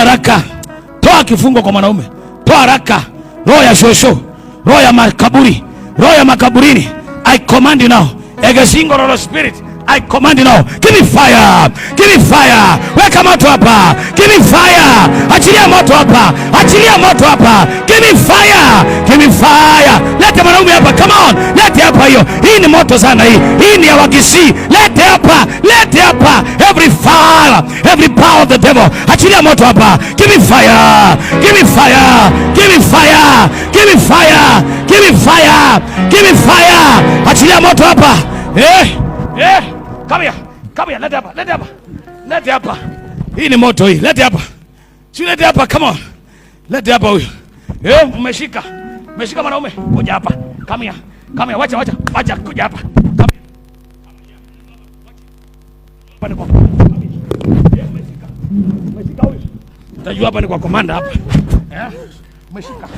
haraka. Toa kifungo kwa mwanaume. Toa haraka. Roho ya shosho, roho ya makaburi, roho ya makaburini, I command you now. Egesingo roho spirit, I command you now. Give me fire. Give me fire. Weka moto hapa. Give me fire. Achilia moto hapa. Achilia moto hapa. Give me fire. Give me fire. Lete mwanaume hapa. Come on. Lete hapa hiyo. Hii ni moto sana hii. Hii ni ya Wagisi. Lete hapa. Lete hapa. Every fire. Every power of the devil. Achilia moto hapa. Give me fire. Give me fire. Give me fire. Give me fire. Give me fire. Give me fire. Achilia moto hapa. Come here. Come here. Lete hapa. Lete hapa. Lete hapa. Hii ni moto hii. Lete hapa. Si lete hapa. Come on. Lete hapa huyu. Umeshika. Umeshika mwanaume. Kuja hapa. Come here. Come here. Wacha. Wacha kuja hapa. Hapa ni kwa. Umeshika. Umeshika huyu. Utajua hapa ni kwa komanda hapa. Umeshika.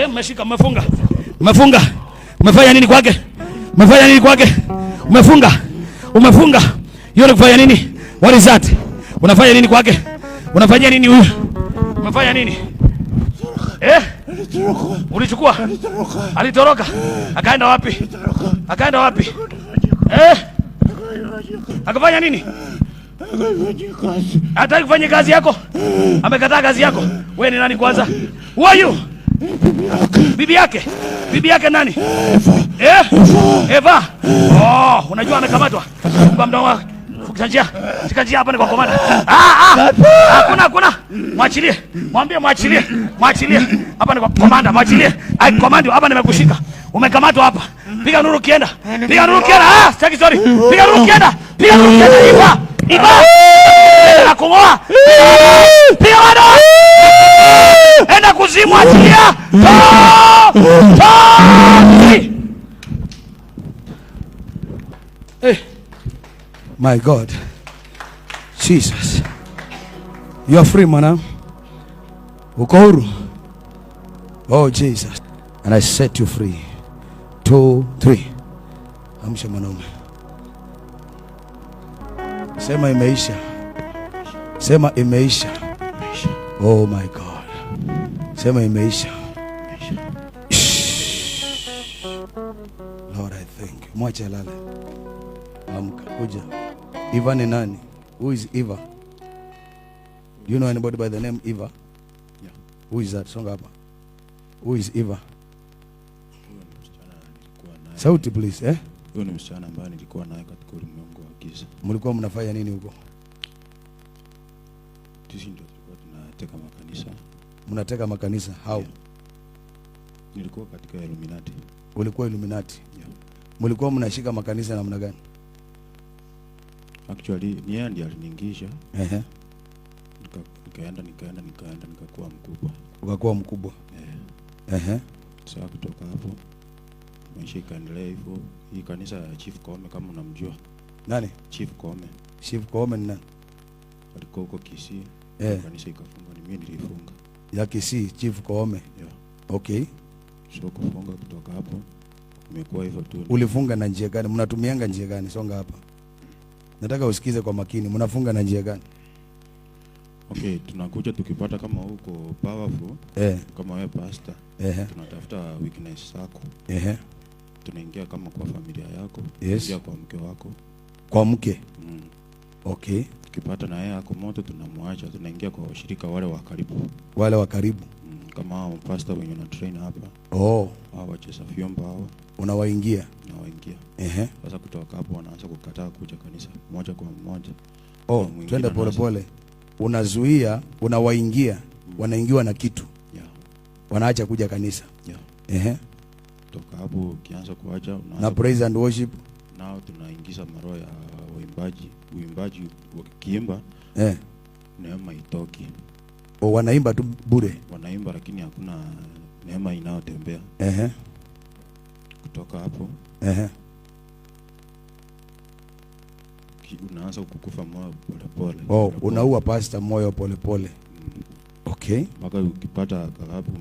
Umeshika, umefunga. Umefunga. Umefanya nini kwake? Umefanya nini kwake? Umefunga. Umefunga. Hiyo ni kufanya nini? What is that? Unafanya nini kwake? Unafanyia nini huyu? Umefanya nini? Ulichukua? Alitoroka. Akaenda wapi? Akaenda wapi? Akafanya nini? Hataki kufanya kazi yako? Amekataa kazi yako? Wewe ni nani kwanza? Who are you? Bibi yake? Bibi yake nani? Eva. Oh, unajua amekamatwa. Kwa mdomo wake. Shika njia hapa ni kwa komanda. Hakuna. Mwachilie. Mwambie mwachilie. Mwachilie. Hapa ni kwa komanda, mwachilie. I command you, hapa nimekushika. Umekamatwa hapa. Piga nuru kienda. Piga nuru kienda. Sitaki story. Piga nuru kienda. Piga nuru kienda. Iba. Na kungoa. Piga wado. Enda kuzimu, achilia. My God. Jesus. You are free, man. Uko huru. Oh, Jesus. And I set you free. 2, 3. Amsha mwanaume. Sema imeisha. Sema imeisha. Oh my God. Sema imeisha. Lord, I thank you. Mwache alale. Amka, kuja. Eva ni nani? Who is Eva? Do you know anybody by the name Eva? Yeah. Who is that? Songa hapa. Who is Eva? Sauti please, Huyo ni msichana ambaye nilikuwa naye katika ulimwengu wa giza. Mlikuwa mnafanya nini huko? Sisi ndio tulikuwa tunateka makanisa. Mnateka makanisa? How? Yeah. Nilikuwa katika Illuminati. Ulikuwa Illuminati? Yeah. Mlikuwa mnashika makanisa namna gani? Actually, ni yeye ndiye aliniingisha. Nikaenda nikakuwa mkubwa. Ukakuwa mkubwa? Sasa kutoka hapo maisha ikaendelea hivyo. Hii kanisa ya Chief Koome kama unamjua. Nani? Chief Koome. Chief Koome ni nani? Alikuwa huko Kisii. Kanisa ikafungwa, ni mimi nilifunga. Ya Kisii, Chief Koome. Yeah. Okay. So kufunga kutoka hapo imekuwa hivyo tu. Ulifunga na njia gani? Mnatumianga njia gani? Songa hapa. Nataka usikize kwa makini. Mnafunga na njia gani? Okay, tunakuja tukipata kama huko powerful, kama wewe pastor, tunatafuta weakness zako. Tunaingia kama kwa familia yako, yes. Kwa mke wako. Kwa mke? Okay. Tukipata na yeye ako moto tunamwacha, tunaingia kwa washirika wale wa karibu. Wale wa karibu? Kama hao pastor wenye na train hapa. Oh. Hao wacheza vyombo hao. Unawaingia? Nawaingia. Sasa kutoka hapo wanaanza kukataa kuja kanisa moja kwa mmoja. Oh, twende pole pole. Unazuia, unawaingia, wanaingiwa na kitu. Yeah. Wanaacha kuja kanisa. Yeah. Toka hapo ukianza kuacha unaanza na praise and worship. Nao tunaingiza maroho ya uimbaji wakiimba. Neema itoki. O wanaimba tu bure. Wanaimba lakini hakuna neema inayotembea. Kutoka hapo. Unaanza kukufa moyo pole pole. Oh, unaua pastor moyo pole pole. Okay. Mpaka ukipata hapo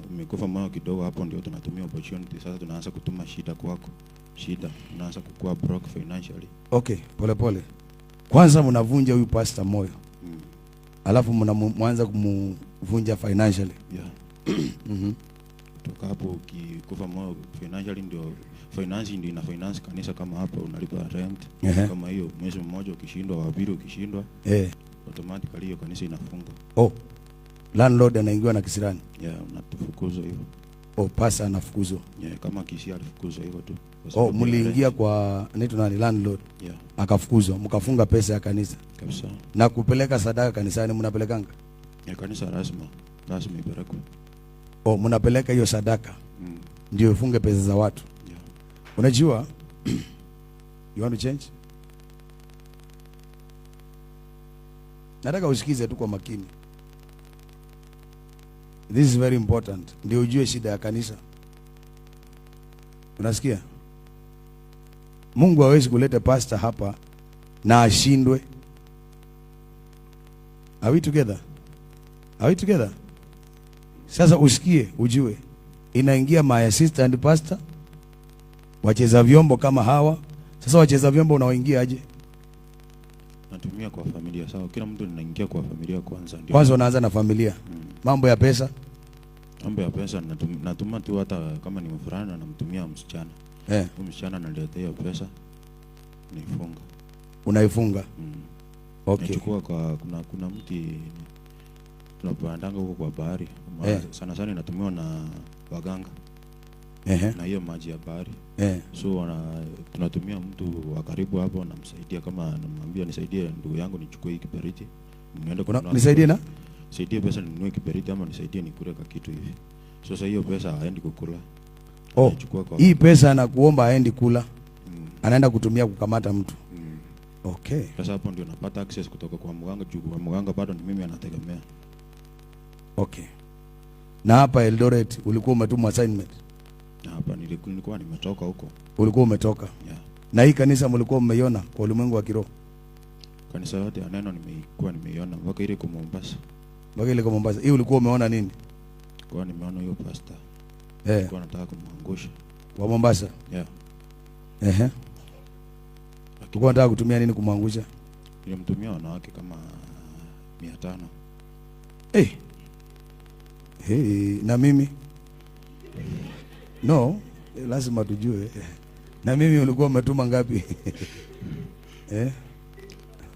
umekufa moyo kidogo, hapo ndio tunatumia opportunity. Sasa tunaanza kutuma shida kwako. Shida unaanza kukua broke financially. Okay, pole pole. Kwanza mnavunja huyu pastor moyo. Alafu mwanza kumvunja financially. Yeah. Toka hapo ukikufa moyo financially, ndio finance ndio ina finance kanisa. Kama hapa unalipa rent kama hiyo, mwezi mmoja ukishindwa, wa pili ukishindwa, automatically hiyo kanisa inafunga. Oh, landlord anaingiwa na kisirani. Yeah, unatufukuzwa hivyo. Oh, pasa anafukuzwa. Yeah, kama kisi alifukuzwa hivyo tu. Oh, mliingia kwa anaitwa nani, landlord? Yeah. Akafukuzwa, mkafunga pesa ya kanisa. Kabisa. Na kupeleka sadaka kanisani mnapelekanga? Ya kanisa lazima ipelekwe. Oh, mnapeleka hiyo sadaka. Ndio ifunge pesa za watu. Yeah. Unajua you want to change? Nataka usikize tu kwa makini. This is very important. Ndio ujue shida ya kanisa. Unasikia? Mungu hawezi kuleta pastor hapa na ashindwe. Are we together? Are we together? Sasa usikie, ujue. Inaingia my assistant pastor, wacheza vyombo kama hawa. Sasa wacheza vyombo unaoingia aje? Natumia kwa familia. Sawa, kila mtu anaingia kwa familia kwanza. Ndio. Kwanza unaanza na familia. Mambo ya pesa? Mambo ya pesa natuma tu, hata kama ni mfurana namtumia msichana. Msichana ananiletea hiyo pesa, naifunga. Unaifunga? Okay. Nachukua kwa kuna mti tunapandanga huko kwa bahari. Sana sana inatumiwa na waganga. Na hiyo maji ya bahari. So tunatumia mtu wa karibu hapo, namsaidia, kama namwambia nisaidie ndugu yangu nichukue hii kiberiti. Niende kununua. Nisaidie na? Nisaidie pesa ninunue kiberiti, ama nisaidie nikule ka kitu hivi. Sasa hiyo pesa haendi kukula. Oh, hii pesa anakuomba haendi kula. Anaenda kutumia kukamata mtu. Okay. Sasa hapo ndio napata access kutoka kwa mganga, juu kwa mganga bado ni mimi anategemea. Okay. Na hapa Eldoret ulikuwa umetuma assignment? Na hapa nilikuwa nimetoka huko. Ulikuwa umetoka? Yeah. Na hii kanisa mlikuwa mmeiona kwa ulimwengu wa kiroho? Kanisa yote ya neno nimeiona, mpaka ile kwa Mombasa. Mpaka ile kwa Mombasa. Hii ulikuwa umeona nini? Kwa nimeona hiyo pastor. Alikuwa anataka kumwangusha. Wa Mombasa? Yeah. Ulikuwa unataka kutumia nini kumwangusha? Nilimtumia wanawake kama 500. Na mimi? No, lazima tujue. Na mimi ulikuwa umetuma ngapi?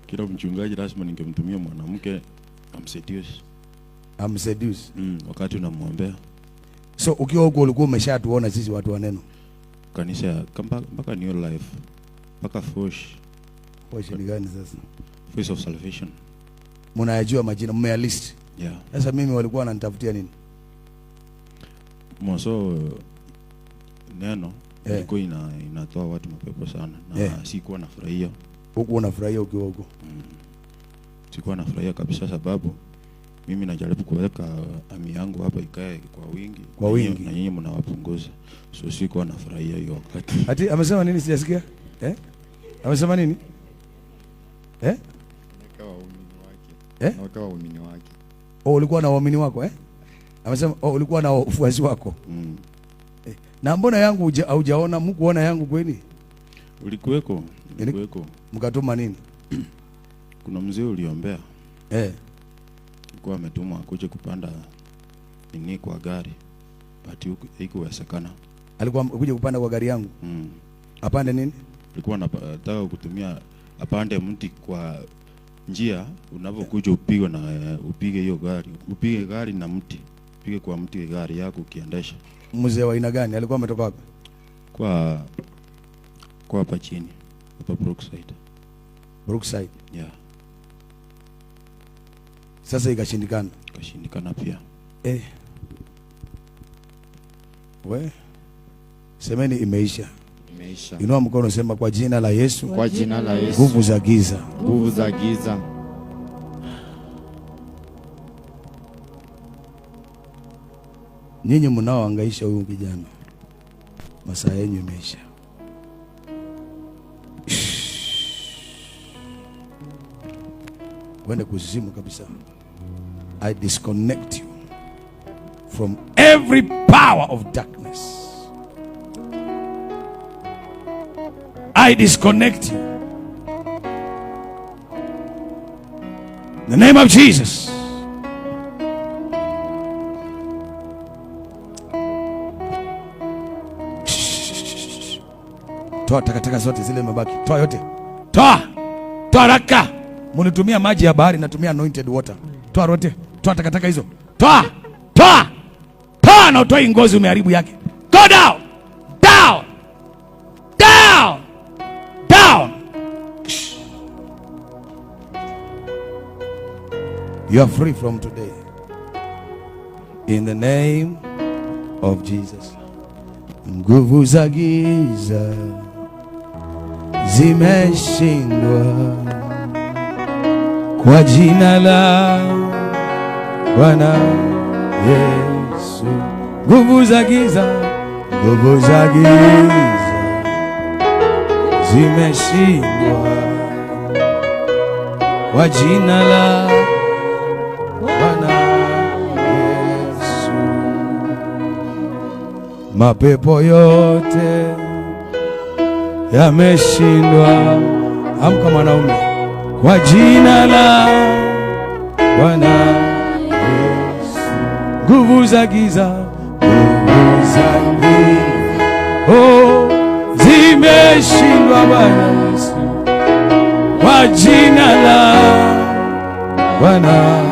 Kila mchungaji lazima ningemtumia mwanamke amseduce. Wakati unamwombea. So ukiwa huko ulikuwa umeshatuona sisi watu wa neno? Kanisa mpaka New Life, mpaka Fosh ni gani sasa? Face of Salvation. Mnayajua majina, mmea list? Yeah. Sasa mimi walikuwa wananitafutia nini? Mwanzo neno ilikuwa inatoa watu mapepo sana, na sikuwa nafurahia. Huko unafurahia ukiwa huko? Sikuwa nafurahia kabisa, sababu mimi najaribu kuweka ami yangu hapa ikae kwa wingi. Na nyinyi mnawapunguza. So sikuwa nafurahia hiyo wakati. Ati amesema nini sijasikia? Amesema nini? Wakawa waumini wake. Oh, ulikuwa na waumini wako Amesema ulikuwa na ufuasi wako. Na mbona yangu haujaona? Mkuona yangu kweli? Ulikuweko. Mkatuma nini? Kuna mzee uliombea. Alikuwa ametuma akuje kupanda nini kwa gari. But haikuwezekana. Alikuwa kuja kupanda kwa gari yangu? Apande nini? Alikuwa anataka kutumia apande mti kwa njia, unapokuja upige hiyo gari. Upige gari na mti. Upige kwa mti gari yako ukiendesha. Mzee wa aina gani? Alikuwa ametoka wapi? Kwa hapa chini. Hapa Brookside. Yeah. Sasa ikashindikana. Ikashindikana pia. Semeni imeisha. Imeisha. Inua mkono, sema kwa jina la Yesu. Kwa jina la Yesu. Nguvu za giza. Nguvu za giza. Nyinyi mnaohangaisha huyu kijana, masaa yenu imeisha. Wende kuzimu kabisa. I disconnect you from every power of darkness. I disconnect you. In the name of Jesus. Toa takataka zote zile mabaki. Toa yote. Toa. Toa haraka. Munitumia maji ya bahari, natumia anointed water. Toa yote. Toa takataka hizo. Toa. Toa. Toa na utoe ngozi umeharibu yake. Go down. Down. Down. Down. You are free from today. In the name of Jesus. Nguvu za giza zimeshindwa kwa jina la Bwana Yesu. Nguvu za giza zimeshindwa kwa jina la Bwana Yesu. Mapepo yote yameshindwa. Amka mwanaume, kwa jina la Bwana Yesu. Nguvu za giza oh, zimeshindwa Bwana Yesu, kwa jina la Bwana